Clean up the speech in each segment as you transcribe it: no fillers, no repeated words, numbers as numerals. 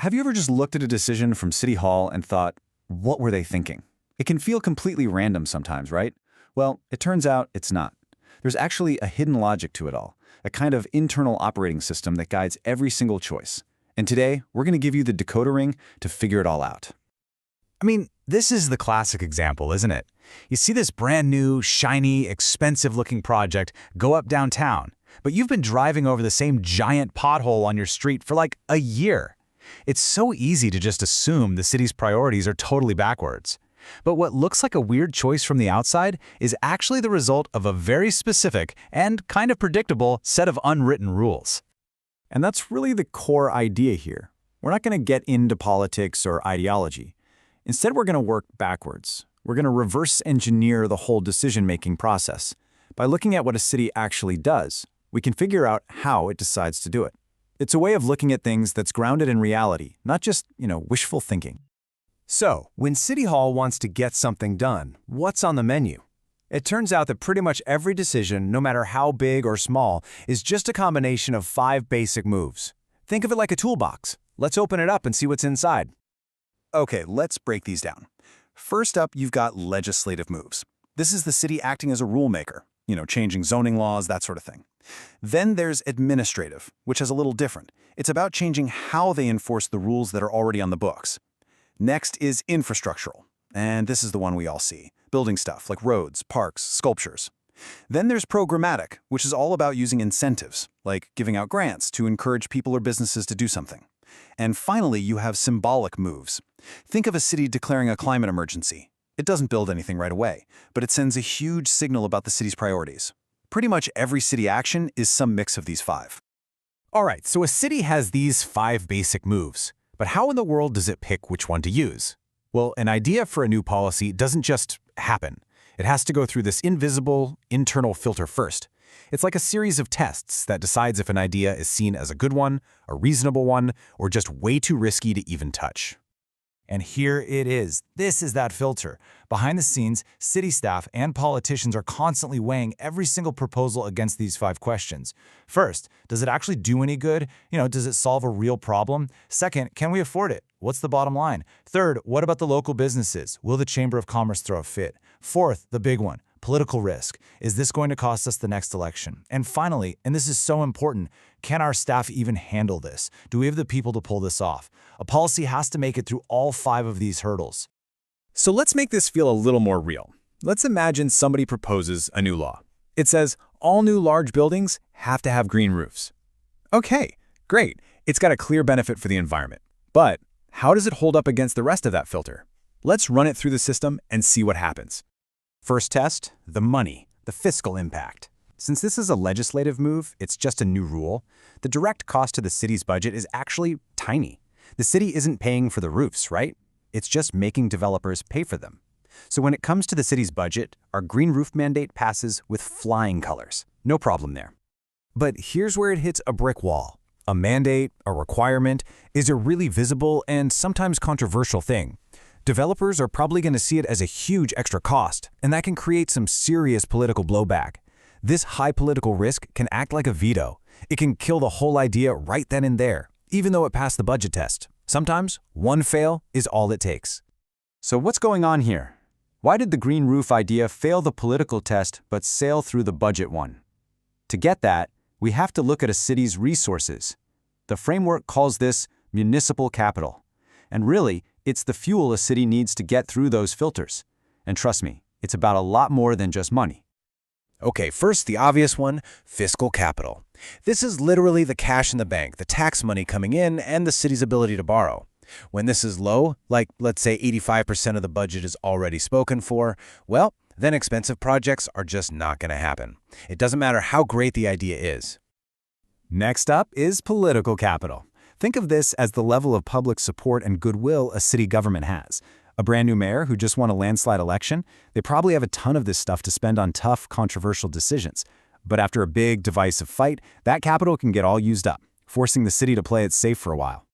Have you ever just looked at a decision from City Hall and thought, what were they thinking? It can feel completely random sometimes, right? Well, it turns out it's not. There's actually a hidden logic to it all, a kind of internal operating system that guides every single choice. And today, we're going to give you the decoder ring to figure it all out. I mean, this is the classic example, isn't it? You see this brand new, shiny, expensive-looking project go up downtown, but you've been driving over the same giant pothole on your street for like a year. It's so easy to just assume the city's priorities are totally backwards. But what looks like a weird choice from the outside is actually the result of a very specific and kind of predictable set of unwritten rules. And that's really the core idea here. We're not going to get into politics or ideology. Instead, we're going to work backwards. We're going to reverse engineer the whole decision-making process. By looking at what a city actually does, we can figure out how it decides to do it. It's a way of looking at things that's grounded in reality, not just, wishful thinking. So, when City Hall wants to get something done, what's on the menu? It turns out that pretty much every decision, no matter how big or small, is just a combination of 5 basic moves. Think of it like a toolbox. Let's open it up and see what's inside. Okay, let's break these down. First up, you've got legislative moves. This is the city acting as a rule maker, changing zoning laws, that sort of thing. Then there's administrative, which is a little different. It's about changing how they enforce the rules that are already on the books. Next is infrastructural, and this is the one we all see, building stuff like roads, parks, sculptures. Then there's programmatic, which is all about using incentives, like giving out grants to encourage people or businesses to do something. And finally, you have symbolic moves. Think of a city declaring a climate emergency. It doesn't build anything right away, but it sends a huge signal about the city's priorities. Pretty much every city action is some mix of these 5. All right, so a city has these 5 basic moves. But how in the world does it pick which one to use? Well, an idea for a new policy doesn't just happen. It has to go through this invisible, internal filter first. It's like a series of tests that decides if an idea is seen as a good one, a reasonable one, or just way too risky to even touch. And here it is. This is that filter. Behind the scenes, city staff and politicians are constantly weighing every single proposal against these 5 questions. First, does it actually do any good? Does it solve a real problem? Second, can we afford it? What's the bottom line? Third, what about the local businesses? Will the Chamber of Commerce throw a fit? Fourth, the big one, political risk. Is this going to cost us the next election? And finally, and this is so important, can our staff even handle this? Do we have the people to pull this off? A policy has to make it through all 5 of these hurdles. So let's make this feel a little more real. Let's imagine somebody proposes a new law. It says all new large buildings have to have green roofs. Okay, great. It's got a clear benefit for the environment. But how does it hold up against the rest of that filter? Let's run it through the system and see what happens. First test, the money, the fiscal impact. Since this is a legislative move, it's just a new rule, the direct cost to the city's budget is actually tiny. The city isn't paying for the roofs, right? It's just making developers pay for them. So when it comes to the city's budget, our green roof mandate passes with flying colors. No problem there. But here's where it hits a brick wall. A mandate, a requirement, is a really visible and sometimes controversial thing. Developers are probably going to see it as a huge extra cost, and that can create some serious political blowback. This high political risk can act like a veto. It can kill the whole idea right then and there, even though it passed the budget test. Sometimes, one fail is all it takes. So what's going on here? Why did the green roof idea fail the political test but sail through the budget one? To get that, we have to look at a city's resources. The framework calls this municipal capital. And really, it's the fuel a city needs to get through those filters. And trust me, it's about a lot more than just money. Okay, first the obvious one, fiscal capital. This is literally the cash in the bank, the tax money coming in, and the city's ability to borrow. When this is low, like let's say 85% of the budget is already spoken for, well, then expensive projects are just not going to happen. It doesn't matter how great the idea is. Next up is political capital. Think of this as the level of public support and goodwill a city government has. A brand new mayor who just won a landslide election, they probably have a ton of this stuff to spend on tough, controversial decisions. But after a big, divisive fight, that capital can get all used up, forcing the city to play it safe for a while.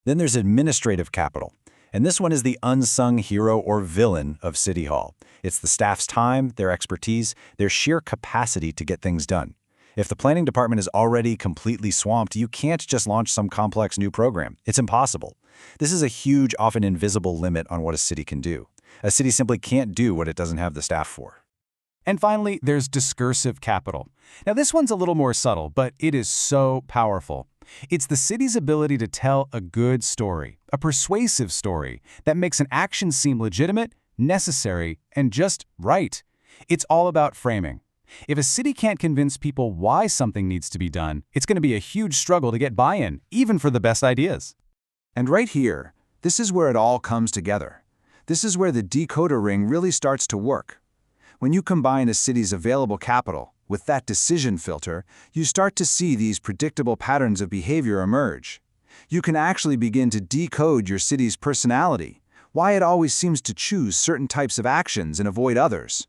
Then there's administrative capital. And this one is the unsung hero or villain of City Hall. It's the staff's time, their expertise, their sheer capacity to get things done. If the planning department is already completely swamped, you can't just launch some complex new program. It's impossible. This is a huge, often invisible limit on what a city can do. A city simply can't do what it doesn't have the staff for. And finally, there's discursive capital. Now, this one's a little more subtle, but it is so powerful. It's the city's ability to tell a good story, a persuasive story that makes an action seem legitimate, necessary, and just right. It's all about framing. If a city can't convince people why something needs to be done, it's going to be a huge struggle to get buy-in, even for the best ideas. And right here, this is where it all comes together. This is where the decoder ring really starts to work. When you combine a city's available capital with that decision filter, you start to see these predictable patterns of behavior emerge. You can actually begin to decode your city's personality, why it always seems to choose certain types of actions and avoid others.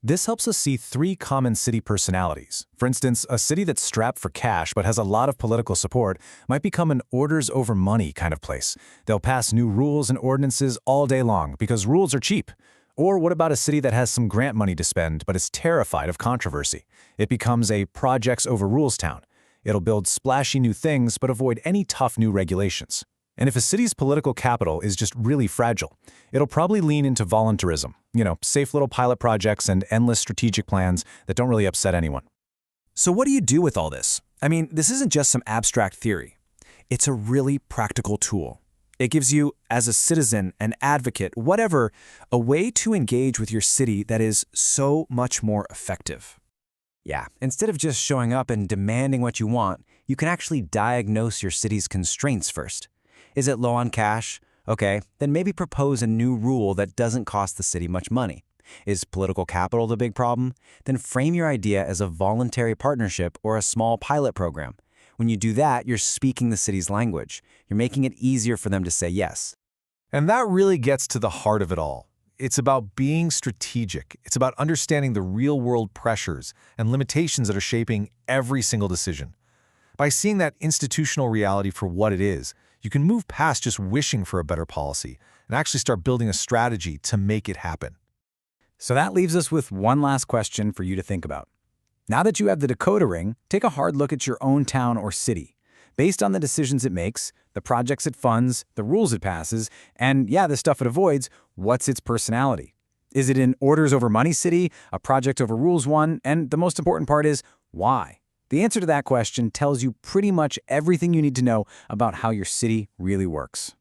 This helps us see 3 common city personalities. For instance, a city that's strapped for cash but has a lot of political support might become an orders over money kind of place. They'll pass new rules and ordinances all day long because rules are cheap. Or what about a city that has some grant money to spend but is terrified of controversy? It becomes a projects over rules town. It'll build splashy new things but avoid any tough new regulations. And if a city's political capital is just really fragile, it'll probably lean into voluntarism, safe little pilot projects and endless strategic plans that don't really upset anyone. So what do you do with all this? I mean, this isn't just some abstract theory. It's a really practical tool. It gives you, as a citizen, an advocate, whatever, a way to engage with your city that is so much more effective. Yeah, instead of just showing up and demanding what you want, you can actually diagnose your city's constraints first. Is it low on cash? Okay, then maybe propose a new rule that doesn't cost the city much money. Is political capital the big problem? Then frame your idea as a voluntary partnership or a small pilot program. When you do that, you're speaking the city's language. You're making it easier for them to say yes. And that really gets to the heart of it all. It's about being strategic. It's about understanding the real-world pressures and limitations that are shaping every single decision. By seeing that institutional reality for what it is, you can move past just wishing for a better policy and actually start building a strategy to make it happen. So that leaves us with one last question for you to think about. Now that you have the decoder ring, take a hard look at your own town or city. Based on the decisions it makes, the projects it funds, the rules it passes, and the stuff it avoids, what's its personality? Is it an orders over money city, a project over rules one, and the most important part is, why? The answer to that question tells you pretty much everything you need to know about how your city really works.